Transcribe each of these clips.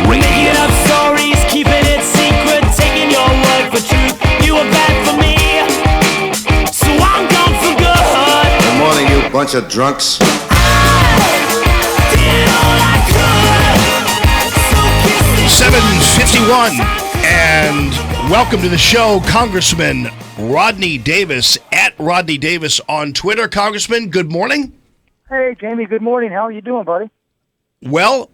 Making up stories, keeping it secret, taking your word for truth. You were bad for me, so I'm gone for good. Good morning, you bunch of drunks. I did all I could. So kiss me. 7:51, and welcome to the show, Congressman Rodney Davis, at Rodney Davis on Twitter. Congressman, good morning. Hey, Jamie, good morning. How are you doing, buddy? Well,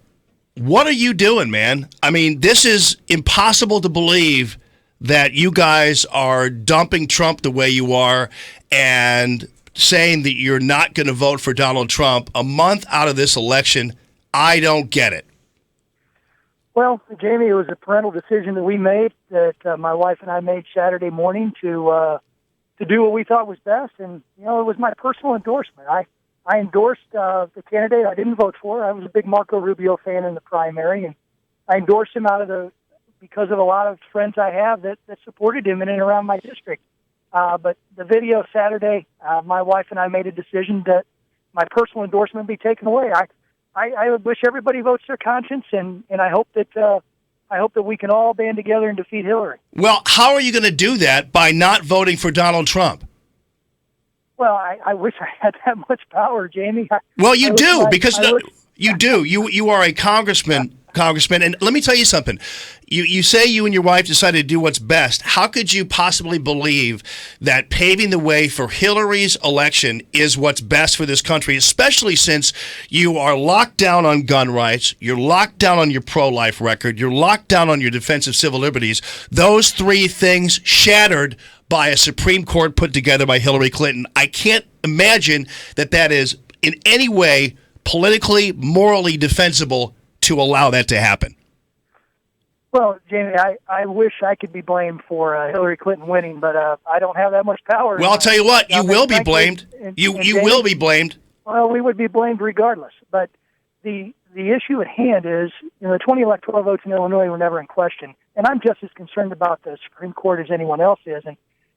what are you doing, man? I mean, this is impossible to believe that you guys are dumping Trump the way you are and saying that you're not going to vote for Donald Trump a month out of this election. I don't get it. Well, Jamie, it was a parental decision that we made, that my wife and I made Saturday morning to do what we thought was best, and it was my personal endorsement. I endorsed the candidate I didn't vote for. I was a big Marco Rubio fan in the primary, and I endorsed him because of a lot of friends I have that supported him in and around my district. But the video Saturday, my wife and I made a decision that my personal endorsement be taken away. I wish everybody votes their conscience, and I hope that we can all band together and defeat Hillary. Well, how are you going to do that by not voting for Donald Trump? Well, I wish I had that much power, Jamie. Well, you do, because you do. You are a congressman, and let me tell you something. You say you and your wife decided to do what's best. How could you possibly believe that paving the way for Hillary's election is what's best for this country, especially since you are locked down on gun rights, you're locked down on your pro-life record, you're locked down on your defense of civil liberties? Those three things shattered by a Supreme Court put together by Hillary Clinton. I can't imagine that is in any way politically, morally defensible to allow that to happen. Well, Jamie, I wish I could be blamed for Hillary Clinton winning, but I don't have that much power. Well, I'll tell you what, you will be blamed. You will be blamed. Well, we would be blamed regardless. But the issue at hand is, the 20 electoral votes in Illinois were never in question, and I'm just as concerned about the Supreme Court as anyone else is.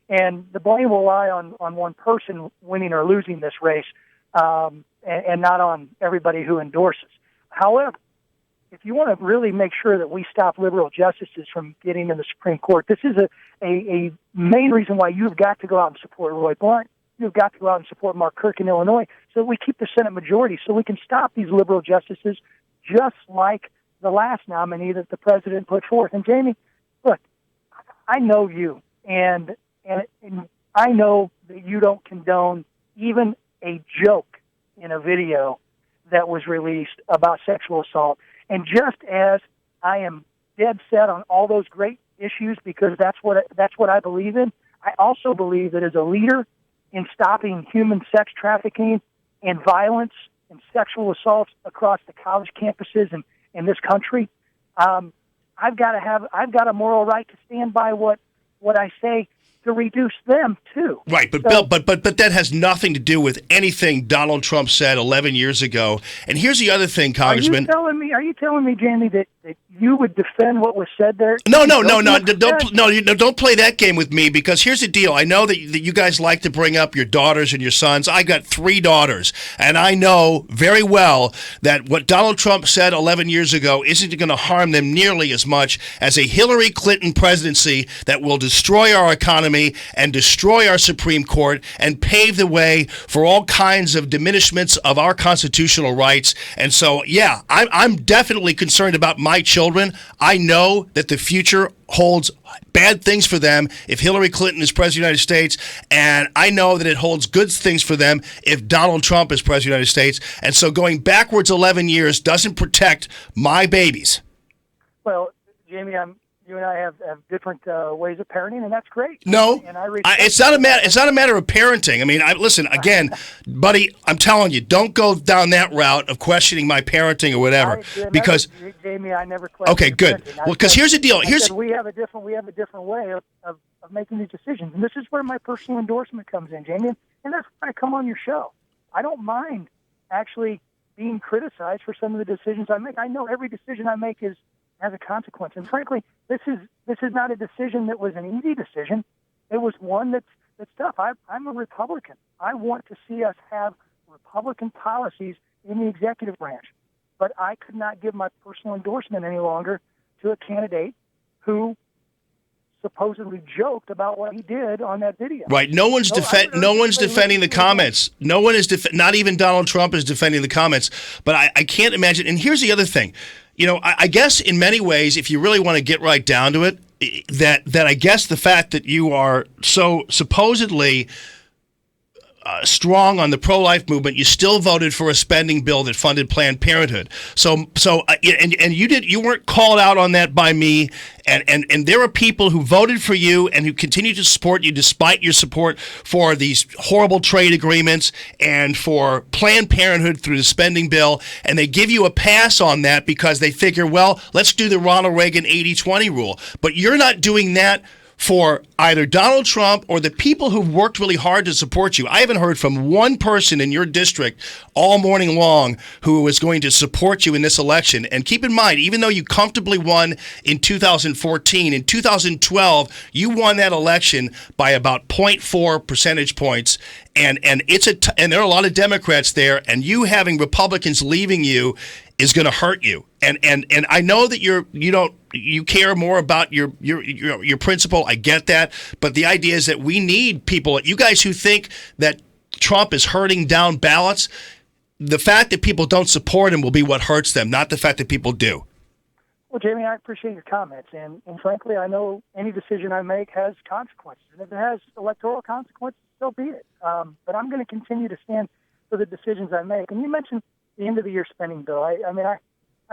And the blame will lie on one person winning or losing this race, and not on everybody who endorses. However, if you want to really make sure that we stop liberal justices from getting in the Supreme Court, this is a main reason why you've got to go out and support Roy Blunt. You've got to go out and support Mark Kirk in Illinois so that we keep the Senate majority, so we can stop these liberal justices just like the last nominee that the president put forth. And Jamie, look, I know you, and I know that you don't condone even a joke in a video that was released about sexual assault. And just as I am dead set on all those great issues, because that's what I believe in, I also believe that as a leader in stopping human sex trafficking and violence and sexual assaults across the college campuses in this country, I've got a moral right to stand by what I say, to reduce them too. Right, but Bill, but that has nothing to do with anything Donald Trump said 11 years ago. And here's the other thing, Congressman. Are you telling me, Jamie, that you would defend what was said there? No. Don't play that game with me, because here's the deal. I know that you guys like to bring up your daughters and your sons. I got 3 daughters, and I know very well that what Donald Trump said 11 years ago isn't going to harm them nearly as much as a Hillary Clinton presidency that will destroy our economy and destroy our Supreme Court and pave the way for all kinds of diminishments of our constitutional rights. And so, yeah, I'm definitely concerned about my children. I know that the future holds bad things for them if Hillary Clinton is president of the United States, and I know that it holds good things for them if Donald Trump is president of the United States. And so going backwards 11 years doesn't protect my babies. Well, Jamie, you and I have different ways of parenting, and that's great. No, and it's not a matter of parenting. I mean, listen again, buddy. I'm telling you, don't go down that route of questioning my parenting or whatever. Because Jamie, I never questioned. Okay, good. Well, because here's the deal. We have a different way of making these decisions, and this is where my personal endorsement comes in, Jamie. And that's why I come on your show. I don't mind actually being criticized for some of the decisions I make. I know every decision I make has a consequence. And frankly, this is not a decision that was an easy decision. It was one that's tough. I'm a Republican. I want to see us have Republican policies in the executive branch. but I could not give my personal endorsement any longer to a candidate who supposedly joked about what he did on that video. Right. No one's defending the comments. No one is not even Donald Trump is defending the comments. But I can't imagine. And here's the other thing. I guess in many ways, if you really want to get right down to it, that I guess the fact that you are so supposedly strong on the pro-life movement, you still voted for a spending bill that funded Planned Parenthood. And you weren't called out on that by me. And there are people who voted for you and who continue to support you despite your support for these horrible trade agreements and for Planned Parenthood through the spending bill. And they give you a pass on that because they figure, well, let's do the Ronald Reagan 80-20 rule. But you're not doing that for either Donald Trump or the people who've worked really hard to support you. I haven't heard from one person in your district all morning long who is going to support you in this election. And keep in mind, even though you comfortably won in 2014, in 2012, you won that election by about 0.4 percentage points. And there are a lot of Democrats there, and you having Republicans leaving you is going to hurt you. And I know that you care more about your principle. I get that, but the idea is that we need people. You guys who think that Trump is hurting down ballots, the fact that people don't support him will be what hurts them, not the fact that people do. Well, Jamie, I appreciate your comments, and frankly, I know any decision I make has consequences, and if it has electoral consequences, so be it. But I'm going to continue to stand for the decisions I make. And you mentioned the end of the year spending bill. I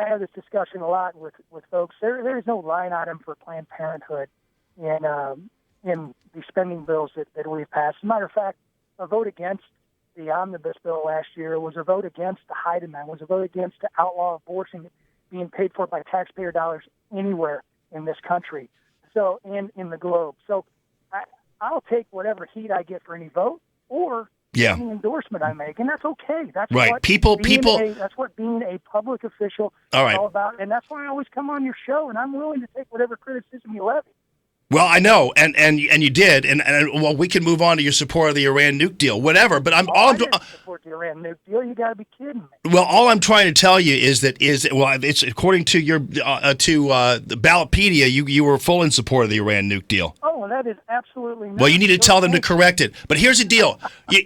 have this discussion a lot with folks. There is no line item for Planned Parenthood in the spending bills that we've passed. As a matter of fact, a vote against the omnibus bill last year was a vote against the Hyde Amendment, was a vote against to outlaw abortion being paid for by taxpayer dollars anywhere in this country, so and in the globe. So I'll take whatever heat I get for any vote or any endorsement I make, and that's okay. That's right. That's what being a public official is all about, and that's why I always come on your show, and I'm willing to take whatever criticism you levy. Well, I know, and you did, and well, we can move on to your support of the Iran nuke deal, whatever. But I didn't support the Iran nuke deal. You got to be kidding me. Well, all I'm trying to tell you is it's according to your the Ballotpedia, you were full in support of the Iran nuke deal. Oh, well, that is absolutely not. Well, you need to tell them to correct it. But here's the deal.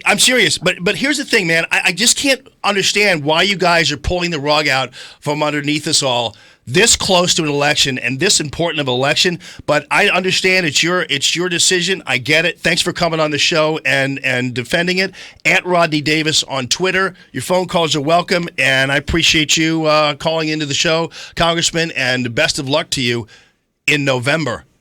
I'm serious. But here's the thing, man. I just can't understand why you guys are pulling the rug out from underneath us all this close to an election and this important of an election. But I understand it's your decision. I get it. Thanks for coming on the show and defending it. At Rodney Davis on Twitter. Your phone calls are welcome, and I appreciate you calling into the show, Congressman, and best of luck to you in November.